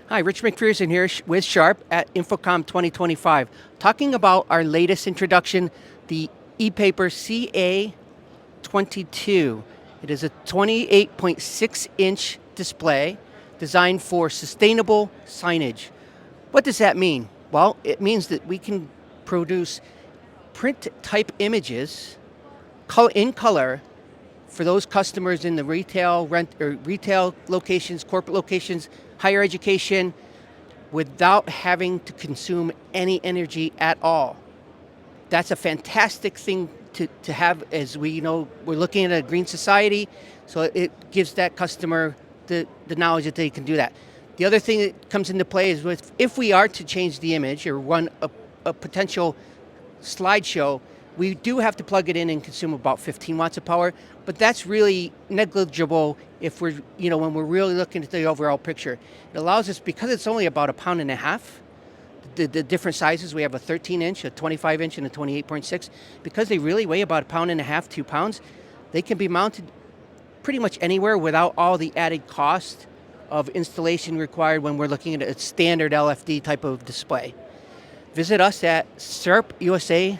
Hi, Rich McPherson here with Sharp at InfoComm 2025, talking about our latest introduction, the ePaper CA22. It is a 28.6-inch display designed for sustainable signage. What does that mean? Well, it means that we can produce print-type images in color for those customers in the retail locations, corporate locations, higher education, without having to consume any energy at all. That's a fantastic thing to have, as we know we're looking at a green society, so it gives that customer the knowledge that they can do that. The other thing that comes into play is if we are to change the image or run a potential slideshow, we do have to plug it in and consume about 15 watts of power, but that's really negligible if when we're really looking at the overall picture. It allows us, because it's only about 1.5 pounds, the different sizes, we have a 13-inch, a 25-inch, and a 28.6, because they really weigh about 1.5 pounds, 2 pounds, they can be mounted pretty much anywhere without all the added cost of installation required when we're looking at a standard LFD type of display. Visit us at sharpusa.com.